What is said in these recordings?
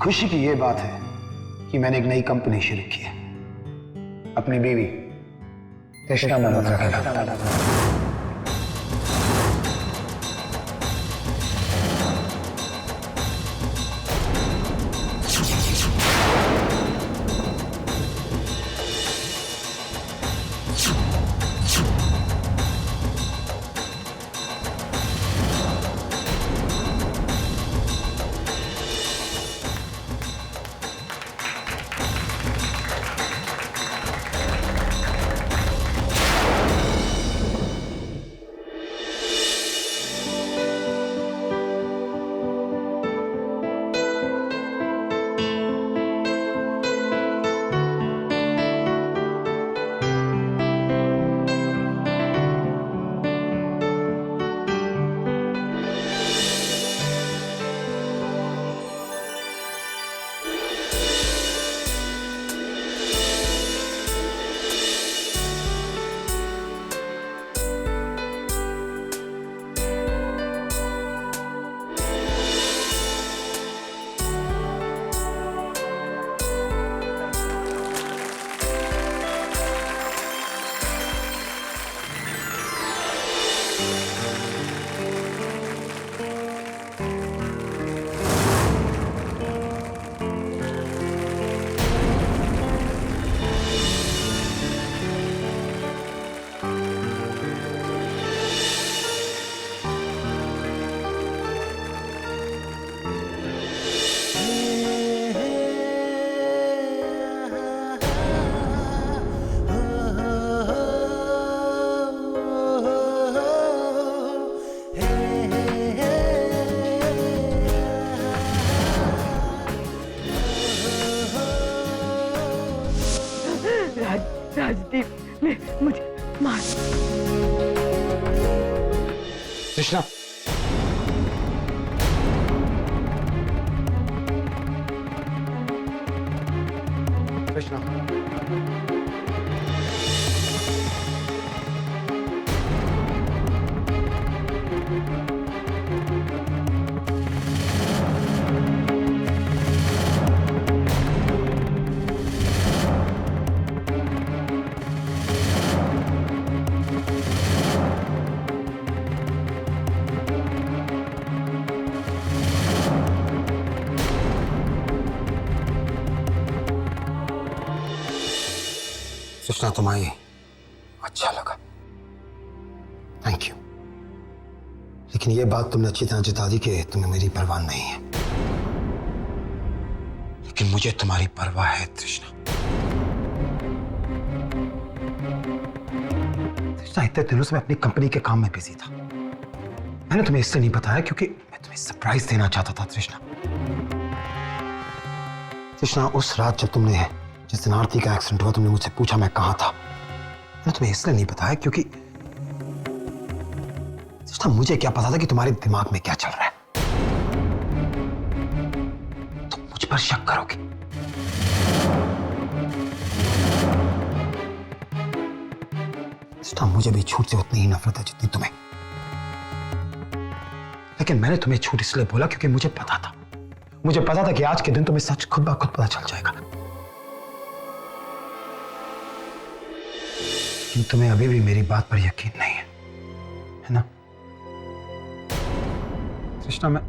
खुशी की यह बात है कि मैंने एक नई कंपनी शुरू की है। अपनी बीवी कृष्णा मल्होत्रा के नाम। राजदीप ने मुझे मार। कृष्णा, कृष्णा, कृष्णा तुम आई, अच्छा लगा, थैंक यू। लेकिन ये बात तुमने अच्छी तरह जता दी कि तुम्हें मेरी परवाह नहीं है, लेकिन मुझे तुम्हारी परवाह है कृष्णा। कृष्णा, इतने दिनों से मैं अपनी कंपनी के काम में बिजी था। मैंने तुम्हें इसलिए नहीं बताया क्योंकि मैं तुम्हें सरप्राइज देना चाहता था कृष्णा। कृष्णा, उस रात जब तुमने, जिस दिन आरती का एक्सीडेंट हुआ, तुमने मुझसे पूछा मैं कहां था। मैंने तुम्हें इसलिए नहीं बताया क्योंकि कृष्णा, मुझे क्या पता था कि तुम्हारे दिमाग में क्या चल रहा है। तुम मुझ पर शक करोगे। कृष्णा, मुझे भी झूठ से उतनी ही नफरत है जितनी तुम्हें। लेकिन मैंने तुम्हें झूठ इसलिए बोला क्योंकि मुझे पता था कि आज के दिन तुम्हें सच खुद ब खुद पता चल जाएगा। लेकिन तुम्हें अभी भी मेरी बात पर यकीन नहीं है ना कृष्णा? मैं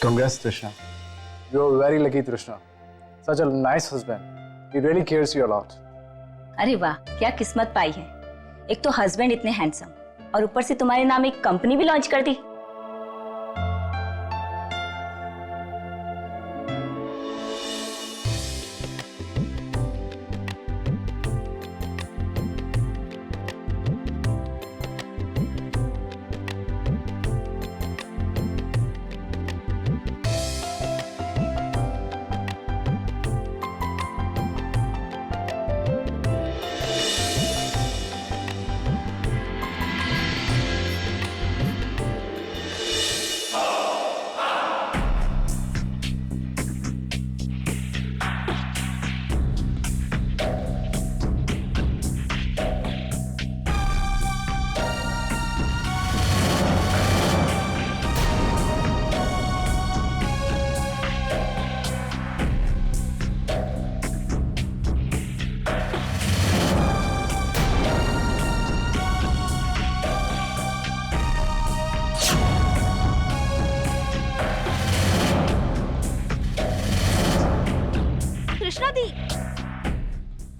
Congrats, Trishna. You're very lucky, Trishna. Such a nice husband. He really cares you a lot. अरे वाह, क्या किस्मत पाई है। एक तो हस्बैंड इतने हैंडसम और ऊपर से तुम्हारे नाम एक कंपनी भी लॉन्च कर दी।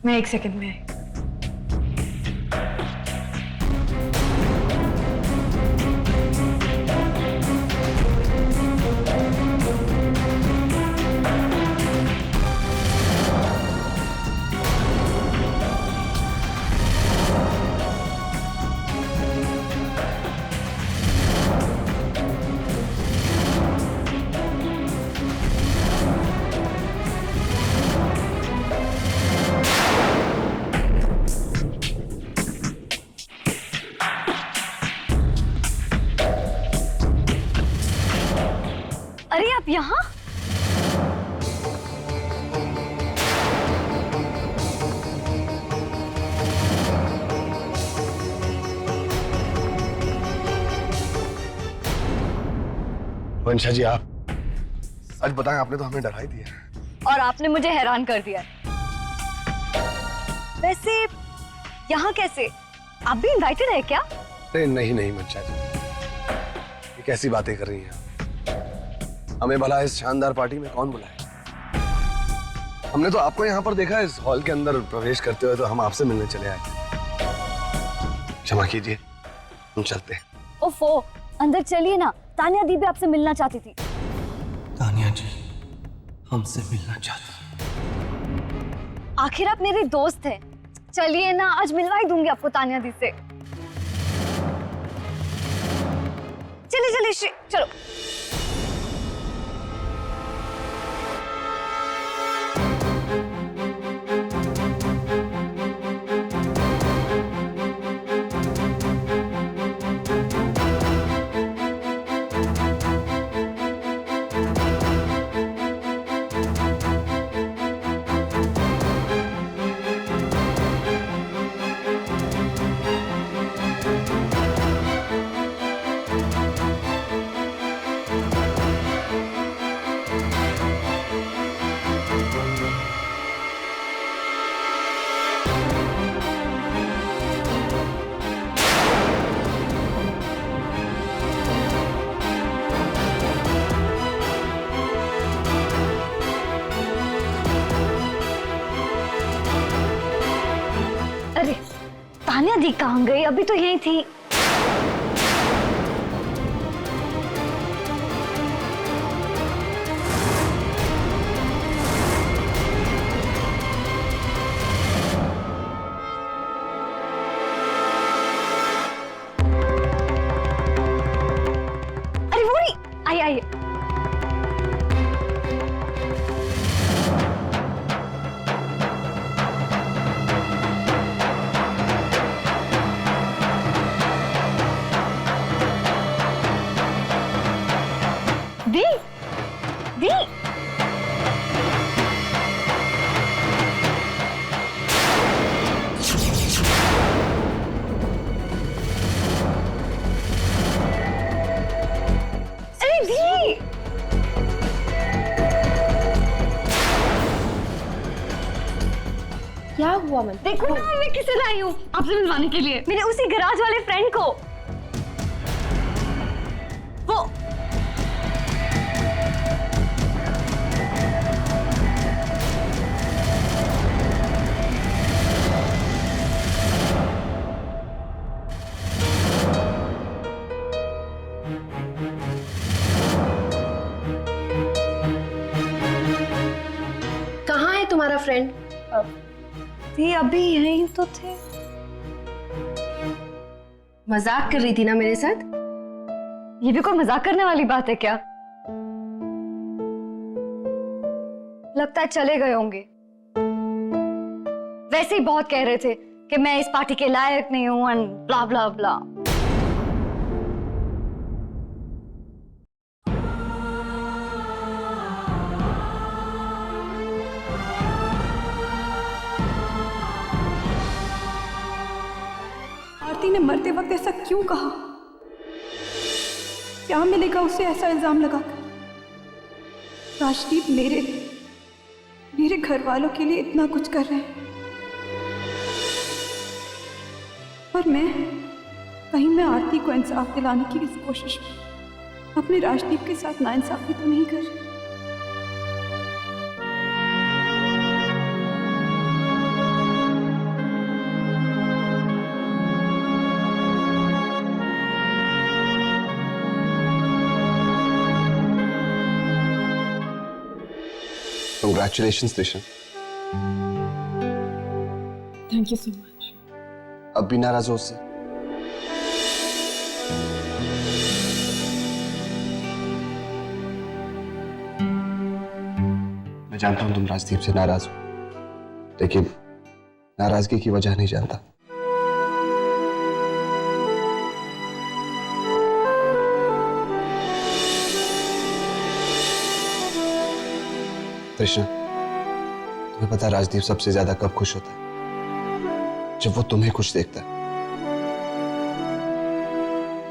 मैं 1 सेकंड में आई। अरे आप यहाँ? वंशा जी, आप सच बताएं, आपने तो हमें डरा ही दिया। और आपने मुझे हैरान कर दिया। वैसे यहाँ कैसे? आप भी इनवाइटेड है क्या? नहीं नहीं वंशा जी, ये कैसी बातें कर रही हैं आप? हमें भला इस शानदार पार्टी में कौन बुलाए? हमने तो आपको यहाँ पर देखा, इस हॉल के अंदर प्रवेश करते हुए तो हम आपसे मिलने चले आए। क्षमा कीजिए, हम चलते हैं। ओफो, अंदर चलिए ना, तानिया दी भी आपसे मिलना चाहती थी। तानिया जी हमसे मिलना चाहती हैं। आखिर आप मेरे दोस्त हैं, चलिए ना, आज मिलवा ही दूंगी आपको तानिया दी से। चलिए चलिए श्री, चलो। अरे तानिया दी कहाँ गई? अभी तो यही थी। अरे वो नहीं आई आई। दी दी अरे दी, क्या हुआ? मन देखो ना मैं किसे लाई हूँ आपसे मिलवाने के लिए। मेरे उसी गैराज वाले फ्रेंड को। वो कहाँ है तुम्हारा फ्रेंड? दी अभी यहीं तो थे। मजाक कर रही थी ना मेरे साथ? ये भी कोई मजाक करने वाली बात है क्या? लगता है चले गए होंगे। वैसे ही बहुत कह रहे थे कि मैं इस पार्टी के लायक नहीं हूं एंड ब्ला ब्ला ब्ला। आरती ने मरते वक्त ऐसा क्यों कहा? क्या मिलेगा उसे ऐसा इल्जाम लगाकर? राजदीप मेरे घर वालों के लिए इतना कुछ कर रहे हैं, पर मैं आरती को इंसाफ दिलाने की इस कोशिश में अपने राजदीप के साथ नाइंसाफी तो नहीं कर रही। Congratulations, Trisha. Thank you so much. अब भी नाराज हो उससे? मैं जानता हूं तुम राजदीप से नाराज हो, लेकिन नाराजगी की वजह नहीं जानता। कृष्ण, तुम्हें पता है राजदीप सबसे ज्यादा कब खुश होता है? जब वो तुम्हें खुश देखता है।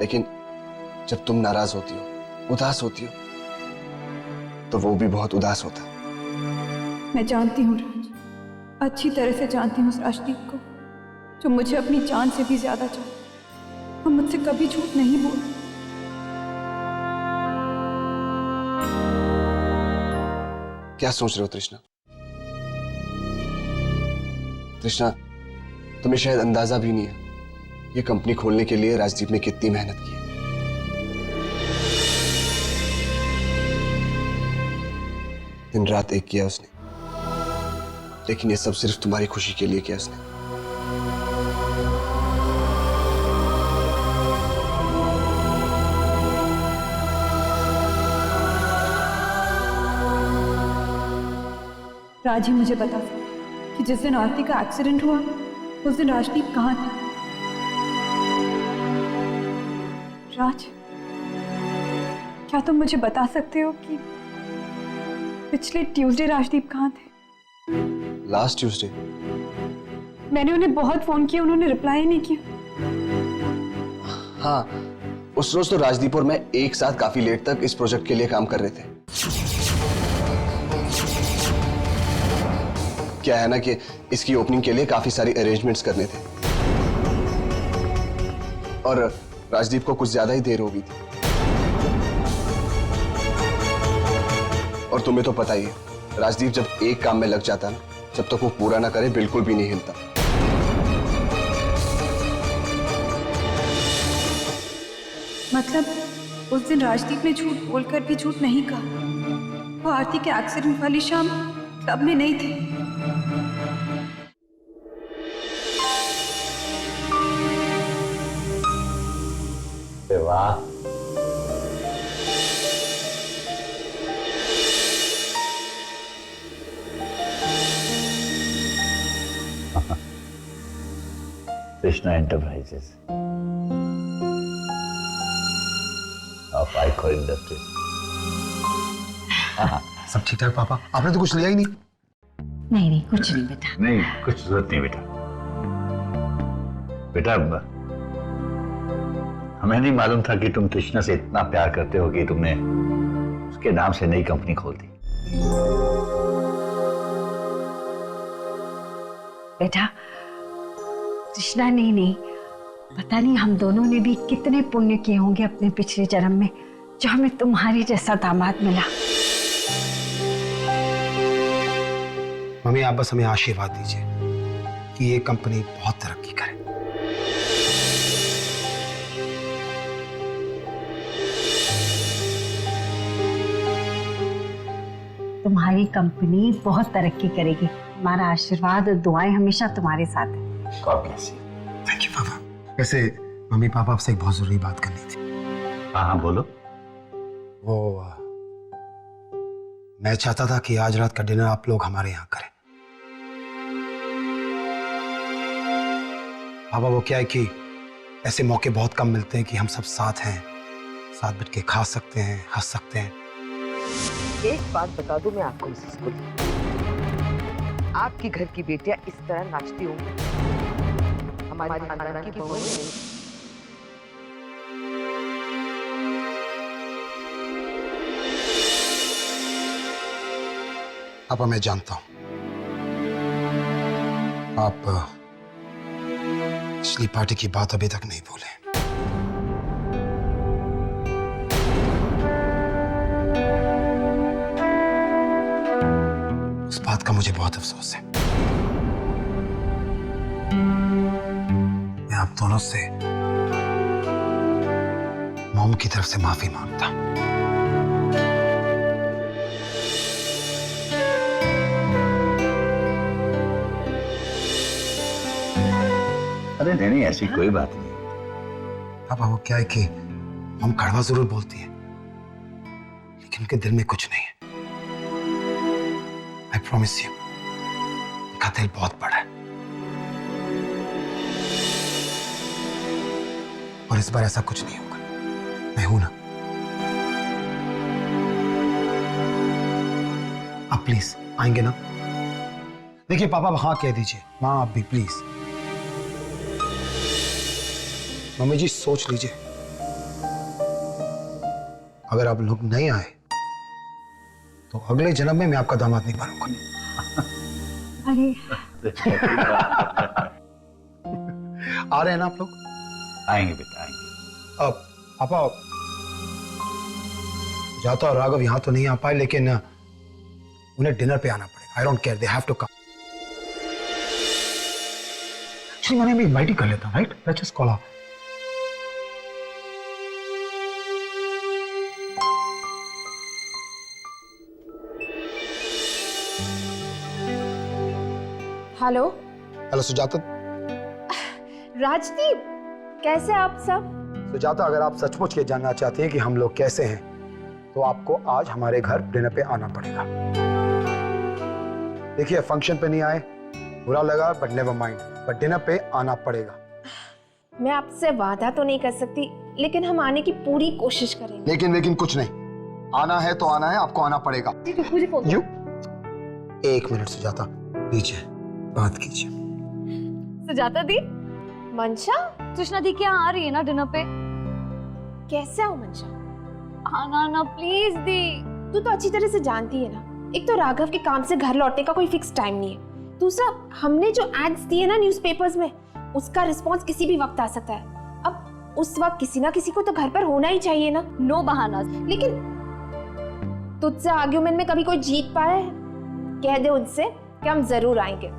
लेकिन जब तुम नाराज होती हो, उदास होती हो, तो वो भी बहुत उदास होता है। मैं जानती हूँ राज, अच्छी तरह से जानती हूँ उस राजदीप को जो मुझे अपनी जान से भी ज्यादा चाहता। हम मुझसे कभी झूठ नहीं बोलते। क्या सोच रहे हो तृष्णा? तृष्णा, तुम्हें शायद अंदाजा भी नहीं है ये कंपनी खोलने के लिए राजदीप ने कितनी मेहनत की है। दिन रात एक किया उसने, लेकिन ये सब सिर्फ तुम्हारी खुशी के लिए किया उसने। राज ही मुझे बता सकते कि जिस दिन आरती का एक्सीडेंट हुआ उस दिन राजदीप कहाँ था। राज, क्या तुम मुझे बता सकते हो कि पिछले ट्यूसडे राजदीप कहाँ थे? Last Tuesday? मैंने उन्हें बहुत फोन किया, उन्होंने रिप्लाई नहीं किया। हाँ, उस रोज तो राजदीप और मैं एक साथ काफी लेट तक इस प्रोजेक्ट के लिए काम कर रहे थे। क्या है ना कि इसकी ओपनिंग के लिए काफी सारी अरेंजमेंट्स करने थे और राजदीप को कुछ ज्यादा ही देर हो गई थी। और तुम्हें तो पता ही है, राजदीप जब एक काम में लग जाता ना, जब तक वो पूरा ना करे बिल्कुल भी नहीं हिलता। मतलब उस दिन राजदीप ने झूठ बोलकर भी झूठ नहीं कहा। वो आरती के एक्सीडेंट वाली शाम क्लब में नहीं थे। वाह, Krishna enterprises of icon industries. सब ठीक ठाक पापा? आपने तो कुछ लिया ही नहीं। नहीं नहीं, कुछ नहीं बेटा। नहीं, कुछ जरूरत नहीं बेटा। बेटा, हमें नहीं मालूम था कि तुम कृष्णा से इतना प्यार करते हो कि तुमने उसके नाम से नई कंपनी खोल दी। बेटा, कृष्णा नहीं, पता नहीं हम दोनों ने भी कितने पुण्य किए होंगे अपने पिछले जन्म में, जो हमें तुम्हारी जैसा दामाद मिला। मम्मी, आप बस हमें आशीर्वाद दीजिए कि ये कंपनी बहुत तरक्की करे। तुम्हारी कंपनी बहुत तरक्की करेगी। हमारा आशीर्वाद और दुआएं हमेशा तुम्हारे साथ है। God bless you. Thank you पापा। वैसे मम्मी पापा, आपसे एक बहुत जरूरी बात करनी थी। हाँ हाँ बोलो। वो मैं चाहता था कि आज रात का डिनर आप लोग हमारे यहाँ करें। पापा, वो क्या है कि ऐसे मौके बहुत कम मिलते हैं कि हम सब साथ हैं, साथ बैठ के खा सकते हैं, हंस सकते हैं। एक बात बता दूं मैं आपको मिसेस गुल, आपकी घर की बेटियां इस तरह नाचती होंगी, हमारी खानदान की बहू नहीं। पापा, मैं जानता हूं आप पिछली पार्टी की बात अभी तक नहीं भूले। उस बात का मुझे बहुत अफसोस है। मैं आप दोनों से मॉम की तरफ से माफी मांगता हूं। अरे नहीं ऐसी कोई बात नहीं। पापा वो क्या है कि हम कड़वा जरूर बोलती है लेकिन उनके दिल में कुछ नहीं है। आई प्रॉमिस यू, उनका दिल बहुत बड़ा है और इस बार ऐसा कुछ नहीं होगा। मैं हूं ना। आप प्लीज आएंगे ना? देखिए पापा हाँ कह दीजिए, माँ आप भी प्लीज। मम्मी जी सोच लीजिए, अगर आप लोग नहीं आए तो अगले जन्म में मैं आपका दामाद नहीं बनूंगा। अरे आ रहे हैं ना आप लोग? आएंगे बेटा आएंगे। अब पापा जाता और राघव यहां तो नहीं आ पाए लेकिन उन्हें डिनर पे आना पड़ेगा। I don't care, they have to come. Actually मैंने भी इनवाइट ही कर लेता, right? Let's just call out. Hello hello Sujata. Rajdeep, कैसे आप सब? सुजाता अगर आप सचमुच ये जानना चाहती हैं कि हम लोग कैसे हैं तो आपको आज हमारे घर डिनर पे आना पड़ेगा। देखिए फंक्शन पे नहीं आए, बुरा लगा but never mind, but dinner पे आना पड़ेगा। मैं आपसे वादा तो नहीं कर सकती लेकिन हम आने की पूरी कोशिश करेंगे। लेकिन कुछ नहीं, आना है तो आना है, आपको आना पड़ेगा। यू एक मिनट सुजाता, लीजिए बात कीजिए। सुजाता दी, मंशा, कृष्णा दी क्या आ रही है ना डिनर पे? कैसे हो मंशा? आना ना प्लीज दी। तू तो अच्छी तरह से जानती है ना, एक तो राघव के काम से घर लौटने का कोई फिक्स टाइम नहीं है, दूसरा हमने जो एड्स दिए ना न्यूज़पेपर्स में उसका रिस्पांस किसी भी वक्त आ सकता है। अब उस वक्त किसी ना किसी को तो घर पर होना ही चाहिए ना। नो बहाना। लेकिन तुझसे आर्ग्यूमेंट में कभी कोई जीत पाया है? कह दे उनसे कि हम जरूर आएंगे।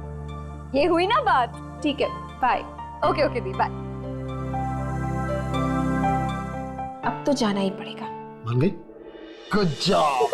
ये हुई ना बात? ठीक है, बाय। ओके ओके दी, बाय। अब तो जाना ही पड़ेगा। मान गई? Good job.